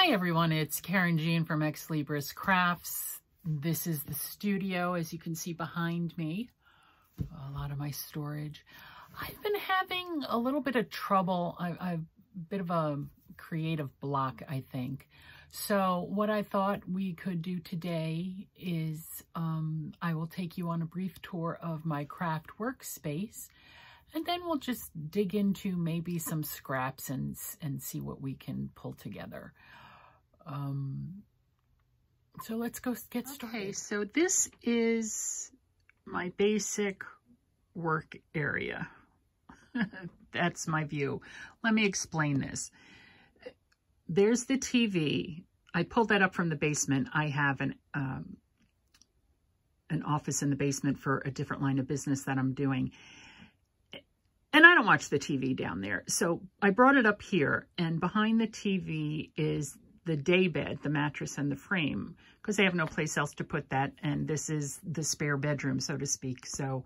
Hi everyone, it's Karen Jean from Ex Libris Crafts. This is the studio, as you can see behind me. A lot of my storage. I've been having a little bit of trouble. I've a bit of a creative block, I think. So what I thought we could do today is I will take you on a brief tour of my craft workspace, and then we'll just dig into maybe some scraps and see what we can pull together. So let's go get started. Okay, so this is my basic work area. That's my view. Let me explain this. There's the TV. I pulled that up from the basement. I have an office in the basement for a different line of business that I'm doing. And I don't watch the TV down there. So I brought it up here, and behind the TV is the day bed, the mattress and the frame, because I have no place else to put that. And this is the spare bedroom, so to speak. So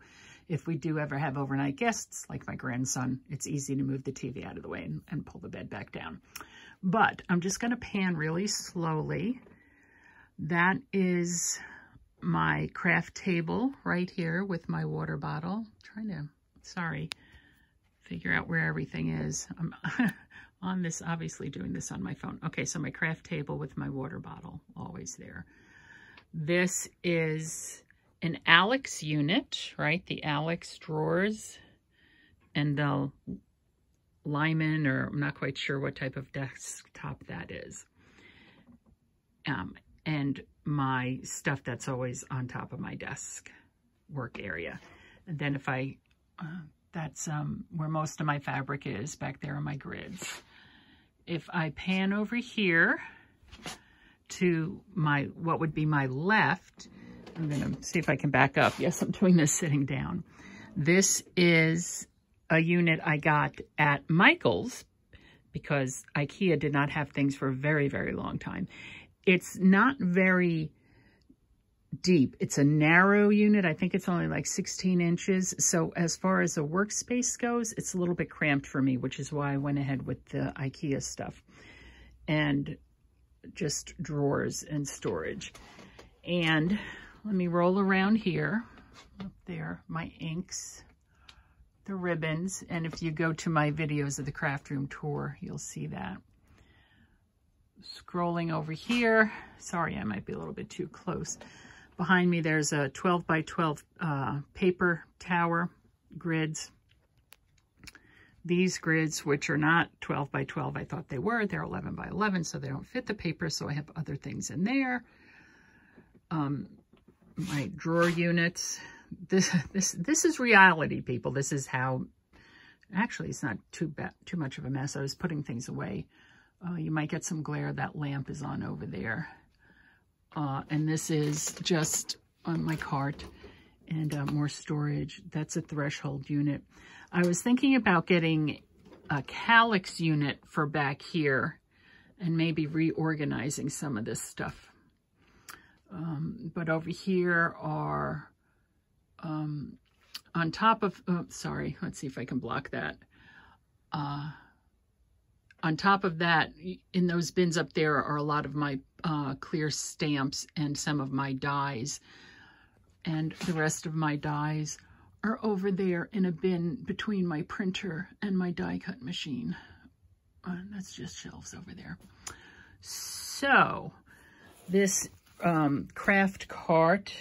if we do ever have overnight guests, like my grandson, it's easy to move the TV out of the way and pull the bed back down. But I'm just going to pan really slowly. That is my craft table right here with my water bottle. I'm trying to, figure out where everything is. I'm on this, obviously doing this on my phone. Okay, so my craft table with my water bottle, always there. This is an Alex unit, right? The Alex drawers and the Lyman, or I'm not quite sure what type of desktop that is. And my stuff that's always on top of my desk work area. And then if I, that's where most of my fabric is, back there on my grids. If I pan over here to my, what would be my left, I'm going to see if I can back up. Yes, I'm doing this sitting down. This is a unit I got at Michael's because IKEA did not have things for a very, very long time. It's not very deep. It's a narrow unit. I think it's only like 16 inches. So as far as a workspace goes, it's a little bit cramped for me, which is why I went ahead with the IKEA stuff and just drawers and storage. And let me roll around here. Up there, my inks, the ribbons. And if you go to my videos of the craft room tour, you'll see that. Scrolling over here. Sorry, I might be a little bit too close. Behind me, there's a 12 by 12 paper tower grids. These grids, which are not 12 by 12, I thought they were. They're 11 by 11, so they don't fit the paper, so I have other things in there. My drawer units. This is reality, people. This is how, actually, it's not too much of a mess. I was putting things away. You might get some glare. That lamp is on over there. And this is just on my cart, and more storage. That's a threshold unit. I was thinking about getting a calyx unit for back here and maybe reorganizing some of this stuff. But over here are, on top of, oh, sorry, let's see if I can block that. On top of that, in those bins up there are a lot of my clear stamps and some of my dies. And the rest of my dies are over there in a bin between my printer and my die cut machine. That's just shelves over there. So this craft cart,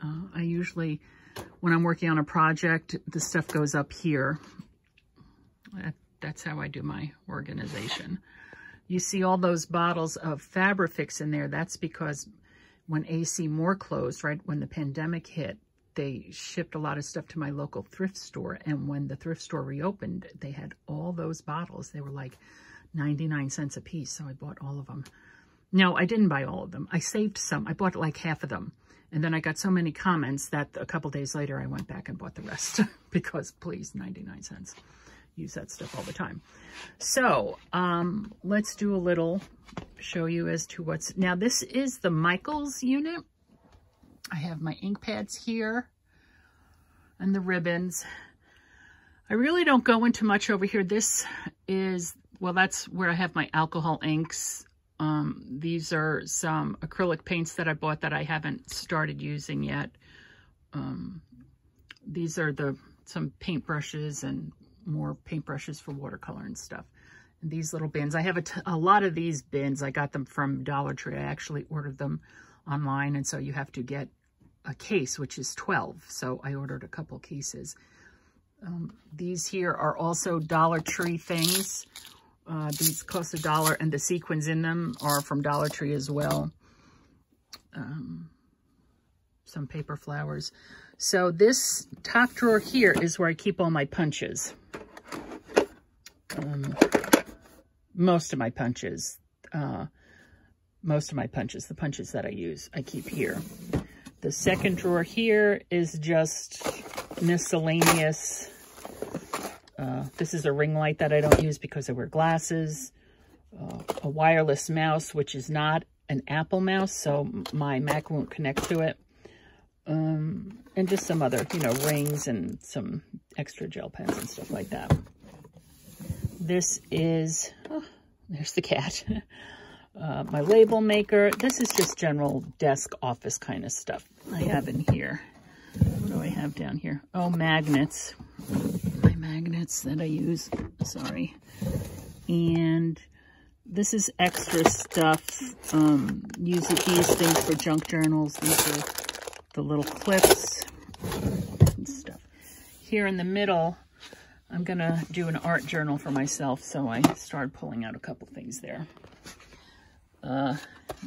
I usually, when I'm working on a project, the stuff goes up here. That's how I do my organization. You see all those bottles of Fabrifix in there. That's because when AC Moore closed, right when the pandemic hit, they shipped a lot of stuff to my local thrift store. And when the thrift store reopened, they had all those bottles. They were like 99 cents a piece. So I bought all of them. No, I didn't buy all of them. I saved some. I bought like half of them. And then I got so many comments that a couple days later, I went back and bought the rest because please, 99 cents. Use that stuff all the time. So let's do a little show you as to what's, now this is the Michael's unit. I have my ink pads here and the ribbons. I really don't go into much over here. This is, well, that's where I have my alcohol inks, These are some acrylic paints that I bought that I haven't started using yet. These are some paintbrushes and more paintbrushes for watercolor and stuff. And these little bins, I have a lot of these bins. I got them from Dollar Tree. I actually ordered them online, and so you have to get a case, which is 12. So I ordered a couple cases. These here are also Dollar Tree things. These cost $1, and the sequins in them are from Dollar Tree as well. Some paper flowers. So this top drawer here is where I keep all my punches. Most of my punches, the punches that I use, I keep here. The second drawer here is just miscellaneous. This is a ring light that I don't use because I wear glasses. A wireless mouse, which is not an Apple mouse, so my Mac won't connect to it. And just some other, rings and some extra gel pens and stuff like that. This is, there's the cat. My label maker. This is just general desk office kind of stuff I have in here. What do I have down here? Oh, magnets. My magnets that I use. Sorry. And this is extra stuff. Use these things for junk journals. These are the little clips and stuff. Here in the middle, I'm going to do an art journal for myself, so I started pulling out a couple things there.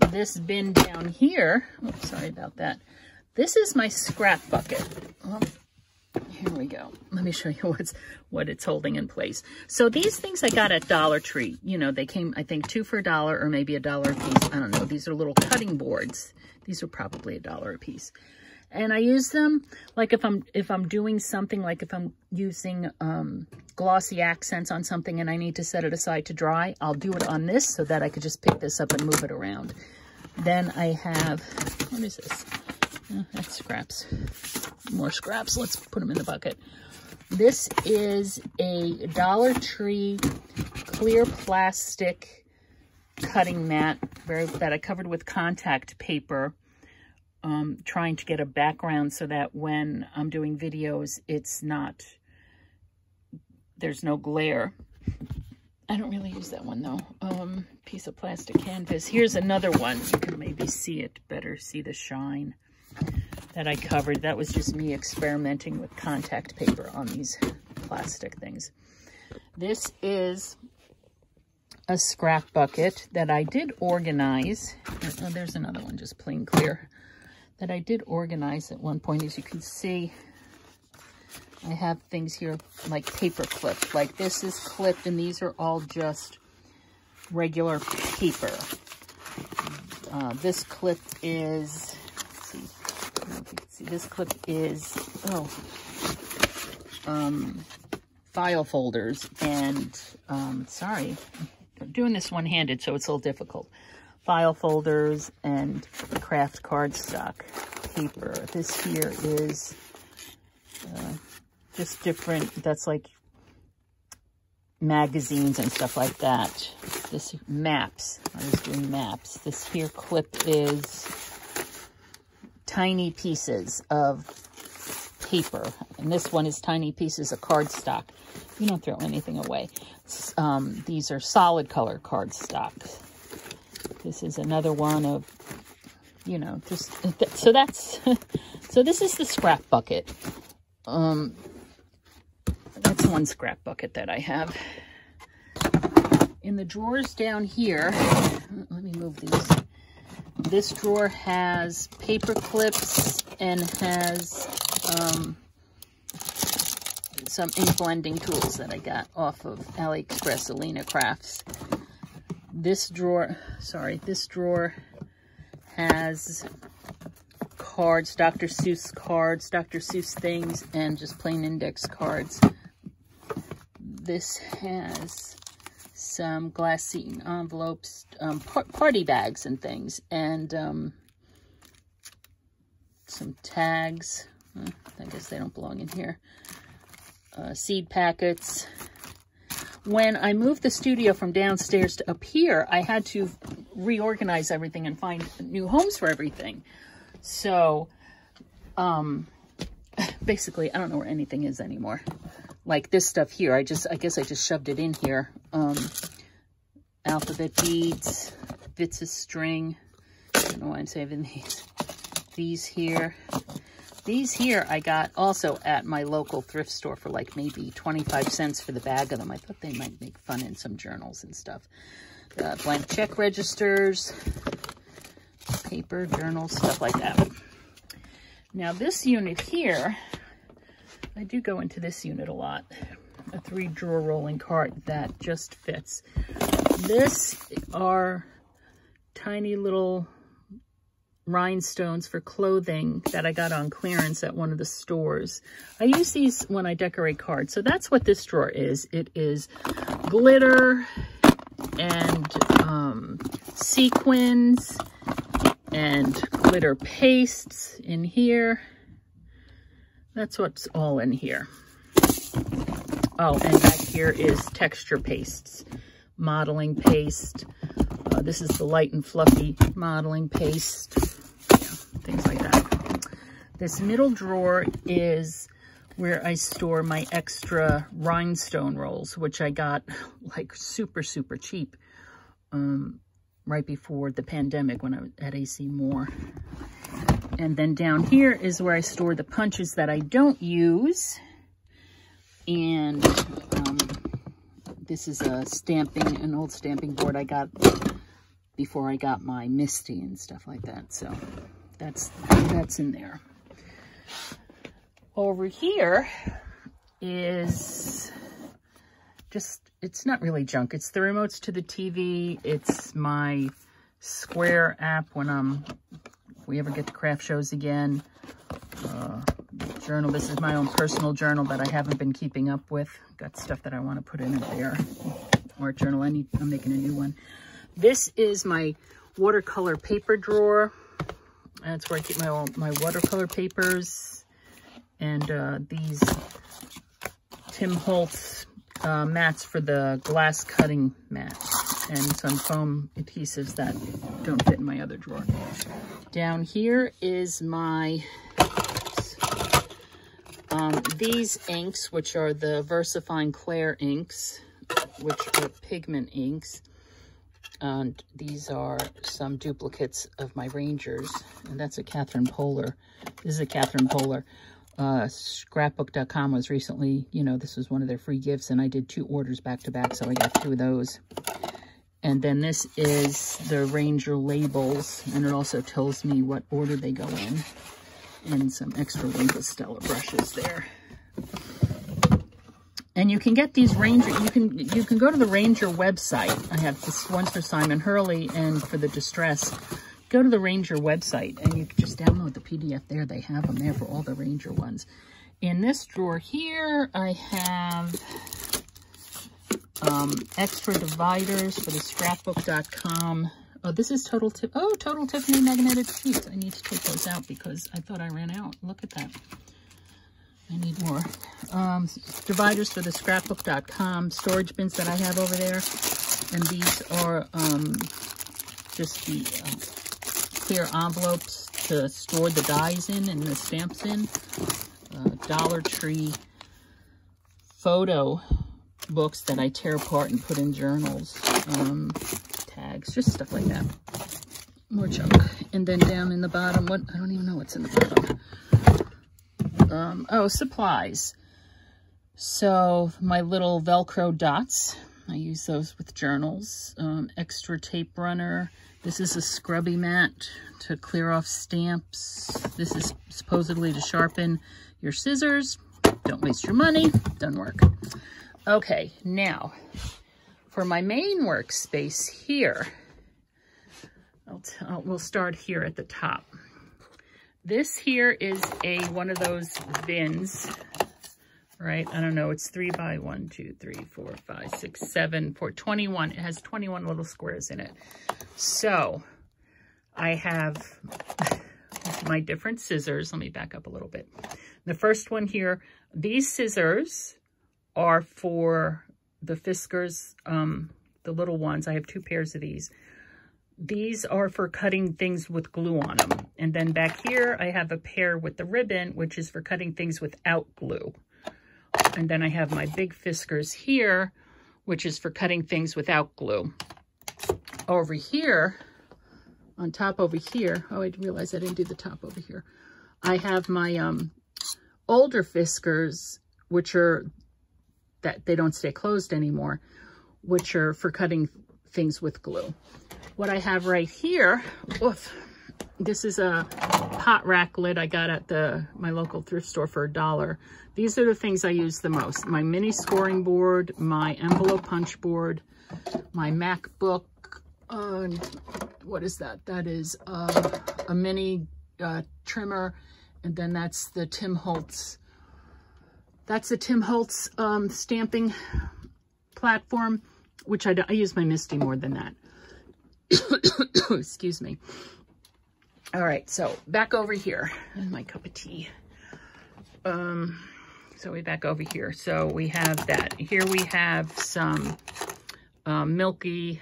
This bin down here, oops, sorry about that. This is my scrap bucket. Well, here we go. Let me show you what it's holding in place. So these things I got at Dollar Tree. They came, I think, 2 for $1 or maybe $1 a piece. I don't know. These are little cutting boards. These are probably $1 a piece. And I use them like if I'm doing something, like if I'm using glossy accents on something and I need to set it aside to dry, I'll do it on this so that I could just pick this up and move it around. Then I have, what is this? Oh, that's scraps. More scraps. Let's put them in the bucket. This is a Dollar Tree clear plastic cutting mat that I covered with contact paper. Trying to get a background so that when I'm doing videos, there's no glare. I don't really use that one though. Piece of plastic canvas. Here's another one. You can maybe see it better, see the shine that I covered. That was just me experimenting with contact paper on these plastic things. This is a scrap bucket that I did organize. Oh, there's another one, just plain clear, that I did organize at one point. As you can see, I have things here like paper clips. Like this is clipped, and these are all just regular paper. This clip is, let's see, I don't know if you can see, this clip is, file folders. And, sorry, I'm doing this one-handed, so it's a little difficult. File folders and craft cardstock paper. This here is just different, that's like magazines and stuff like that. This maps, I was doing maps. This here clip is tiny pieces of paper, and this one is tiny pieces of cardstock. You don't throw anything away. These are solid color cardstock. This is another one of, just, so that's, so this is the scrap bucket. That's one scrap bucket that I have. In the drawers down here, let me move these. This drawer has paper clips and has some ink blending tools that I got off of AliExpress, Alina Crafts. This drawer has cards, Dr. Seuss cards, Dr. Seuss things, and just plain index cards. This has some glassine envelopes, party bags and things, and some tags. I guess they don't belong in here. Seed packets. when I moved the studio from downstairs to up here, I had to reorganize everything and find new homes for everything. So, basically, I don't know where anything is anymore. Like this stuff here, I guess I just shoved it in here. Alphabet beads, bits of string. I don't know why I'm saving these. These here I got also at my local thrift store for like maybe 25 cents for the bag of them. I thought they might make fun in some journals and stuff. Blank check registers, paper, journals, stuff like that. Now this unit here, I do go into this unit a lot. A 3-drawer rolling cart that just fits. This are tiny little rhinestones for clothing that I got on clearance at one of the stores. I use these when I decorate cards. So that's what this drawer is. It is glitter and sequins and glitter pastes in here. That's what's all in here. Oh, and back here is texture pastes, modeling paste. This is the light and fluffy modeling paste, things like that. This middle drawer is where I store my extra rhinestone rolls, which I got like super, super cheap right before the pandemic when I was at AC Moore. And then down here is where I store the punches that I don't use. And this is an old stamping board I got before I got my Misty and stuff like that. So that's in there. Over here is just, it's not really junk. It's the remotes to the TV. It's my Square app when if we ever get to craft shows again. Journal. This is my own personal journal that I haven't been keeping up with. Got stuff that I want to put in it there. Art journal. I'm making a new one. This is my watercolor paper drawer. That's where I keep my watercolor papers. And these Tim Holtz mats for the glass cutting mat. And some foam adhesives that don't fit in my other drawer. Down here is my these inks, which are the VersaFine Clair inks, which are pigment inks. And these are some duplicates of my Rangers. And that's a Catherine Polar. This is a Catherine Polar. Scrapbook.com was recently, this was one of their free gifts. And I did 2 orders back to back, so I got 2 of those. And then this is the Ranger labels. And it also tells me what order they go in. And some extra Winkle Stella brushes there. And you can get these Ranger, you can go to the Ranger website. I have this one for Simon Hurley and for the Distress. Go to the Ranger website and you can just download the PDF there. They have them there for all the Ranger ones. In this drawer here, I have extra dividers for the scrapbook.com. Oh, this is Total Tiffany magnetic sheets. I need to take those out because I thought I ran out. Look at that. I need more. Dividers for the scrapbook.com storage bins that I have over there. And these are just the clear envelopes to store the dies in and the stamps in. Dollar Tree photo books that I tear apart and put in journals. Tags, just stuff like that. More junk. And then down in the bottom, I don't even know what's in the bottom. Oh, supplies. So my little Velcro dots, I use those with journals. Extra tape runner. This is a scrubby mat to clear off stamps. This is supposedly to sharpen your scissors. Don't waste your money. Doesn't work. Okay, now for my main workspace here, we'll start here at the top. This here is one of those bins, right? I don't know. It's 3 by 1, 2, 3, 4, 5, 6, 7, 4, 21. It has 21 little squares in it. So I have my different scissors. Let me back up a little bit. The first one here, these scissors are for the Fiskars, the little ones. I have 2 pairs of these. These are for cutting things with glue on them. And then back here, I have a pair with the ribbon, which is for cutting things without glue. And then I have my big Fiskars here, which is for cutting things without glue. Over here, on top over here, oh, I realized I didn't do the top over here. I have my older Fiskars, which are, that they don't stay closed anymore, which are for cutting things with glue. What I have right here, oof, this is a hot rack lid I got at my local thrift store for $1. These are the things I use the most. My mini scoring board, my envelope punch board, my MacBook, what is that? That is a mini trimmer, and then that's the Tim Holtz. That's the Tim Holtz stamping platform, which I use my Misty more than that. Excuse me. All right, so back over here. And my cup of tea. So we back over here. So we have that. Here we have some Milky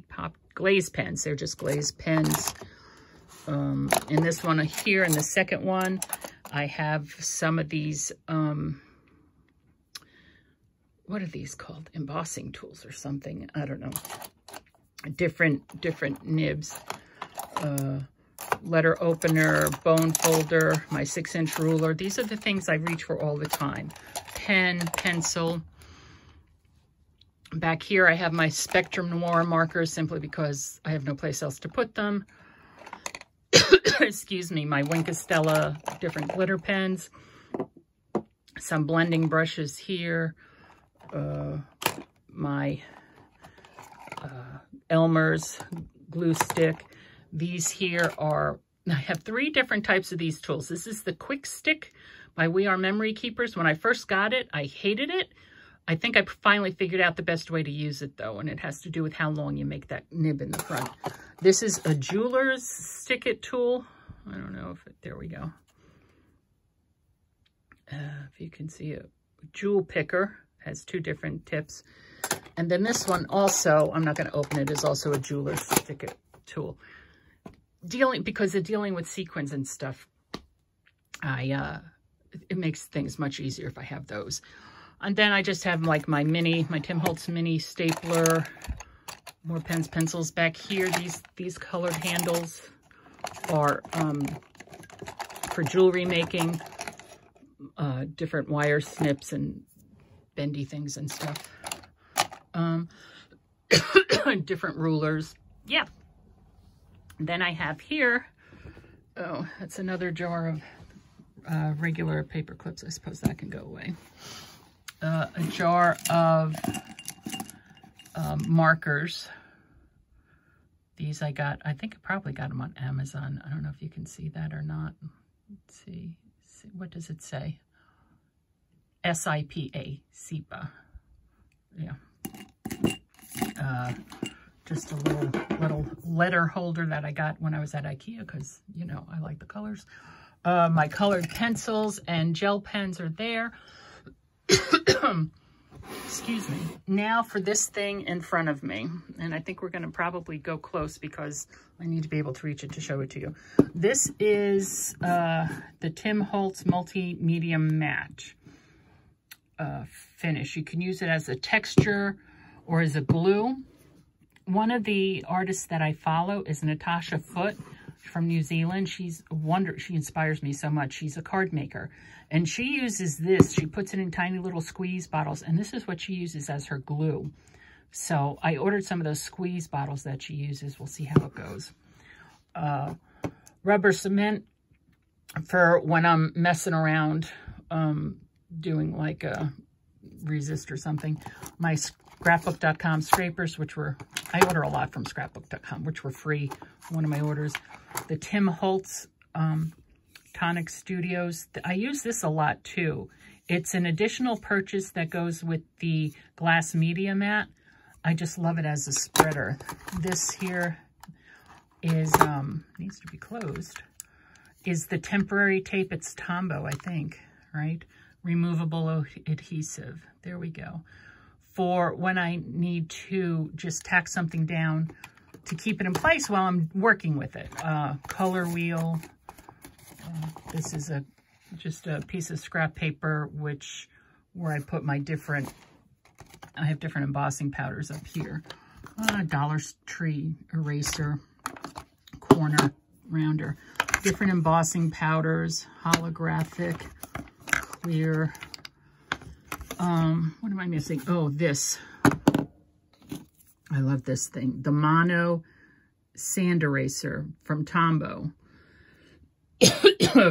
Pop glaze pens. They're just glaze pens. In this one here, in the second one, I have some of these, what are these called? Embossing tools or something. I don't know. Different nibs. Letter opener, bone folder, my 6-inch ruler. These are the things I reach for all the time. Pen, pencil. Back here, I have my Spectrum Noir markers simply because I have no place else to put them. Excuse me, my Wink of Stella different glitter pens. Some blending brushes here. My Elmer's glue stick. These here are, I have 3 different types of these tools. This is the Quick Stick by We Are Memory Keepers. When I first got it, I hated it. I think I finally figured out the best way to use it though, and it has to do with how long you make that nib in the front. This is a jeweler's stick it tool. I don't know if there we go. If you can see a jewel picker, has 2 different tips. And then this one also, I'm not going to open it, is also a jeweler's stick it tool. Because of dealing with sequins and stuff, it makes things much easier if I have those. And then I just have like my Tim Holtz mini stapler, more pens, pencils back here. These colored handles are for jewelry making, different wire snips and bendy things and stuff. Different rulers. Yeah. Then I have here, oh, that's another jar of regular paper clips. I suppose that can go away. A jar of markers. These I got, I think I probably got them on Amazon. I don't know if you can see that or not. Let's see. What does it say? S-I-P-A, SIPA. Yeah. Just a little letter holder that I got when I was at IKEA because, you know, I like the colors. My colored pencils and gel pens are there. Excuse me. Now for this thing in front of me. And I think we're going to probably go close because I need to be able to reach it to show it to you. This is the Tim Holtz Multi-Medium Matte finish. You can use it as a texture or as a glue. One of the artists that I follow is Natasha Foote from New Zealand. She's a wonder. She inspires me so much. She's a card maker. And she uses this. She puts it in tiny little squeeze bottles. And this is what she uses as her glue. So I ordered some of those squeeze bottles that she uses. We'll see how it goes. Rubber cement for when I'm messing around doing like a resist or something. My scrapbook.com scrapers, which were, I order a lot from scrapbook.com, which were free, one of my orders. The Tim Holtz Tonic Studios. I use this a lot too. It's an additional purchase that goes with the glass media mat. I just love it as a spreader. This here is, needs to be closed, is the temporary tape. It's Tombow, I think, right? Removable adhesive. There we go. for when I need to just tack something down to keep it in place while I'm working with it. Color wheel. This is just a piece of scrap paper, where I put my I have different embossing powders up here. Dollar Tree eraser, corner rounder, different embossing powders, holographic, clear. What am I missing? Oh, this. I love this thing. The Mono Sand Eraser from Tombow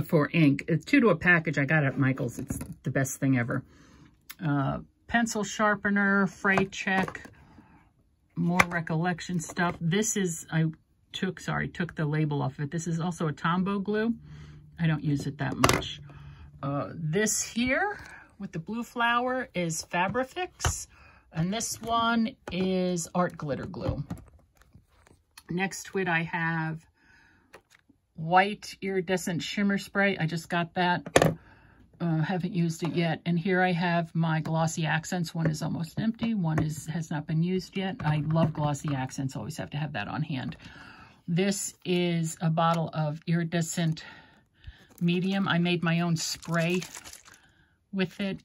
for ink. It's 2 to a package. I got it at Michael's. It's the best thing ever. Pencil sharpener, freight check, more recollection stuff. This is, I took the label off of it. This is also a Tombow glue. I don't use it that much. This here with the blue flower is Fabrifix, and this one is Art Glitter Glue. Next to it, I have white iridescent shimmer spray. I just got that. Haven't used it yet. And here I have my glossy accents. One is almost empty. One has not been used yet. I love glossy accents. Always have to have that on hand. This is a bottle of iridescent medium. I made my own spray with it,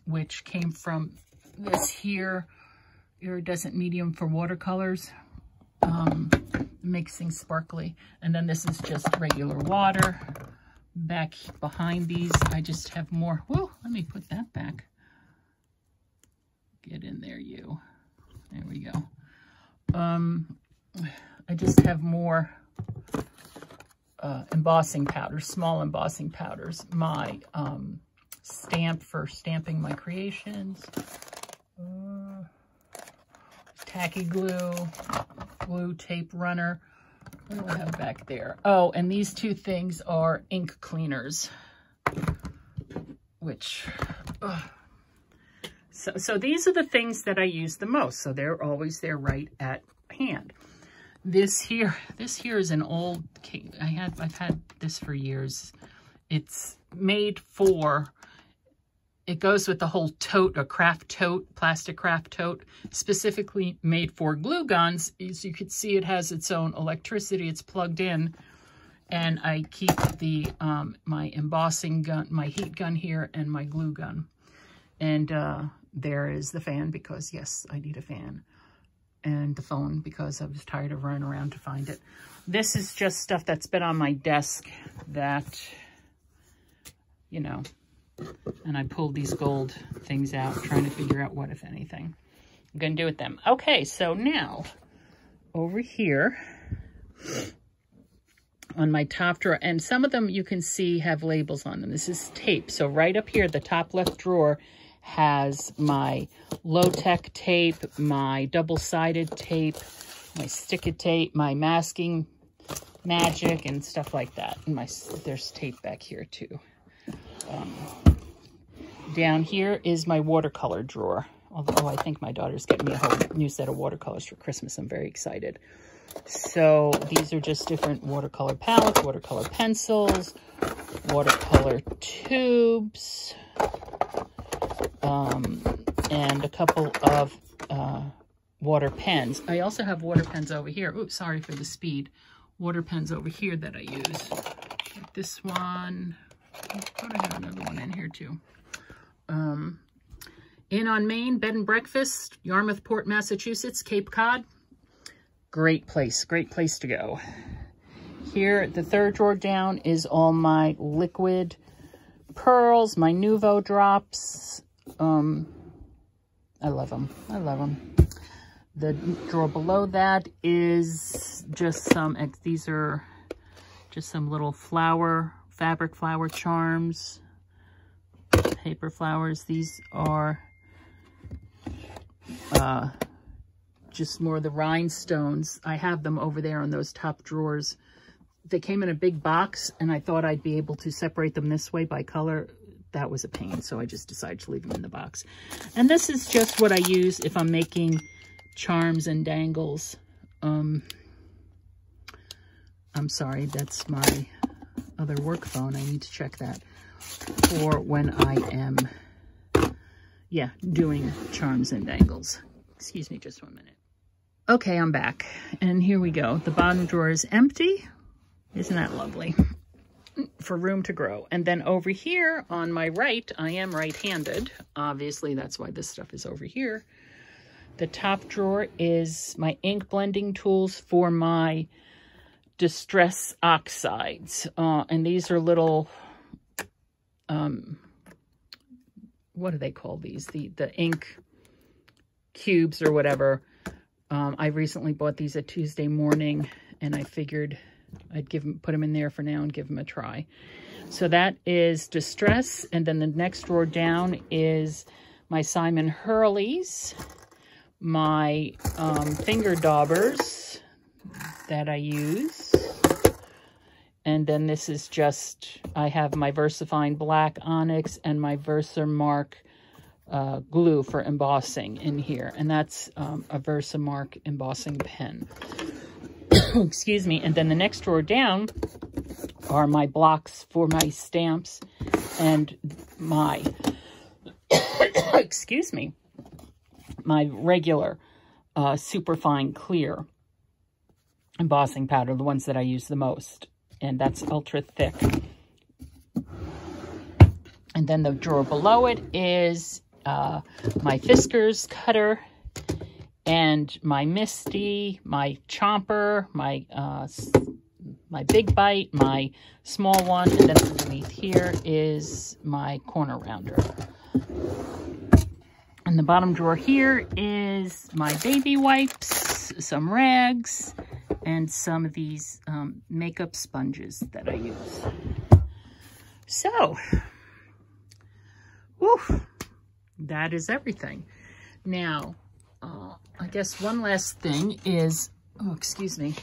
which came from this here iridescent medium for watercolors. Makes things sparkly. And then this is just regular water. Back behind these, I just have more. Whoa, let me put that back. Get in there, you. There we go. I just have more embossing powders, small embossing powders. My stamp for stamping my creations. Tacky glue, glue tape runner. What do I have back there? Oh, and these 2 things are ink cleaners, which, so these are the things that I use the most. So they're always there right at hand. This here is an old, I've had this for years. It's made for, it goes with the whole tote, a craft tote, plastic craft tote, specifically made for glue guns. As you can see, it has its own electricity. It's plugged in, and I keep the my embossing gun, my heat gun here, and my glue gun. And there is the fan, because yes, I need a fan, and the phone, because I was tired of running around to find it. This is just stuff that's been on my desk that, you know. And I pulled these gold things out, trying to figure out what, if anything, I'm going to do with them. Okay, so now, over here, on my top drawer, and some of them you can see have labels on them. This is tape. So right up here, the top left drawer has my low-tech tape, my double-sided tape, my stick-it tape, my masking magic, and stuff like that. And there's tape back here, too. Down here is my watercolor drawer. Although I think my daughter's getting me a whole new set of watercolors for Christmas. I'm very excited. So these are just different watercolor palettes, watercolor pencils, watercolor tubes, and a couple of water pens. I also have water pens over here. Oops, sorry for the speed. Water pens over here that I use. Like this one. I thought I had another one in here too. Inn on Main, Bed and Breakfast, Yarmouthport, Massachusetts, Cape Cod. Great place to go. Here, the third drawer down is all my liquid pearls, my Nuvo drops. I love them. I love them. The drawer below that is just some, these are just some little fabric flower charms, paper flowers. These are just more of the rhinestones. I have them over there in those top drawers. They came in a big box, and I thought I'd be able to separate them this way by color. That was a pain, so I just decided to leave them in the box. And this is just what I use if I'm making charms and dangles. I'm sorry, that's my other work phone. I need to check that for when I am yeah, doing charms and dangles. Excuse me just 1 minute. Okay, I'm back. And here we go. The bottom drawer is empty. Isn't that lovely? For room to grow. And then over here on my right, I am right-handed. Obviously, that's why this stuff is over here. The top drawer is my ink blending tools for my distress oxides. And these are little, what do they call these? The ink cubes or whatever. I recently bought these at Tuesday Morning, and I figured I'd put them in there for now and give them a try. So that is distress. And then the next drawer down is my Simon Hurley's, my finger daubers that I use. And then this is just, I have my VersaFine Black Onyx and my Versamark glue for embossing in here. And that's a Versamark embossing pen. Excuse me. And then the next drawer down are my blocks for my stamps and my, excuse me, my regular superfine clear embossing powder, the ones that I use the most. And that's ultra thick. And then the drawer below it is my Fiskars cutter and my Misty, my Chomper, my Big Bite, my small one, and then underneath here is my corner rounder. In the bottom drawer here is my baby wipes, some rags, and some of these makeup sponges that I use. So, whew, that is everything. Now, I guess one last thing is, oh, excuse me,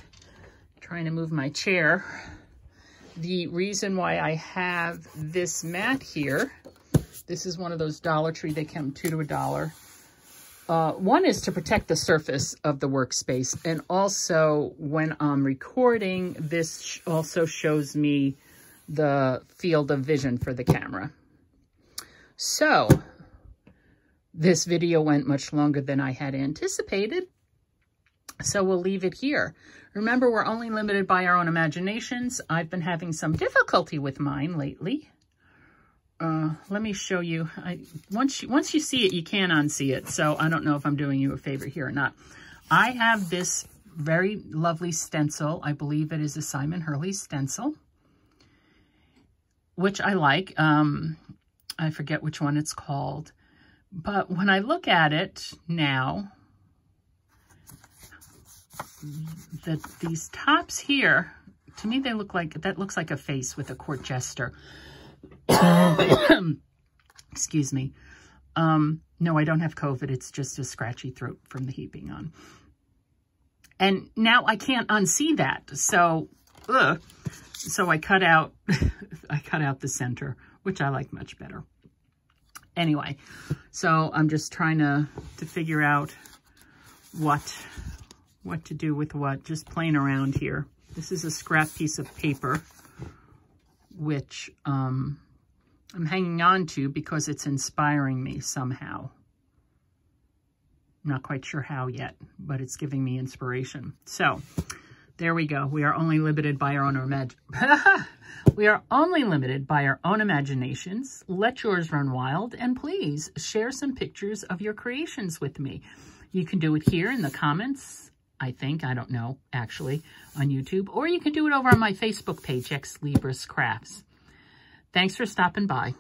trying to move my chair. The reason why I have this mat here, this is one of those Dollar Tree, they come 2 to $1. One is to protect the surface of the workspace, and also when I'm recording, this also shows me the field of vision for the camera. So, this video went much longer than I had anticipated, so we'll leave it here. Remember, we're only limited by our own imaginations. I've been having some difficulty with mine lately. Let me show you. Once you see it, you can't unsee it, so I don't know if I'm doing you a favor here or not. I have this very lovely stencil. I believe it is a Simon Hurley stencil, which I like. I forget which one it's called. But when I look at it now, these tops here, to me, they look like, that looks like a face with a court jester. Excuse me. No, I don't have COVID. It's just a scratchy throat from the heat being on. And now I can't unsee that. So, so I cut out, I cut out the center, which I like much better. Anyway, so I'm just trying to figure out what to do with what, just playing around here. This is a scrap piece of paper, which I'm hanging on to because it's inspiring me somehow. I'm not quite sure how yet, but it's giving me inspiration. So there we go. We are only limited by our own we are only limited by our own imaginations. Let yours run wild, and please share some pictures of your creations with me. You can do it here in the comments, I think, I don't know, actually, on YouTube, or you can do it over on my Facebook page, X Libris Crafts. Thanks for stopping by.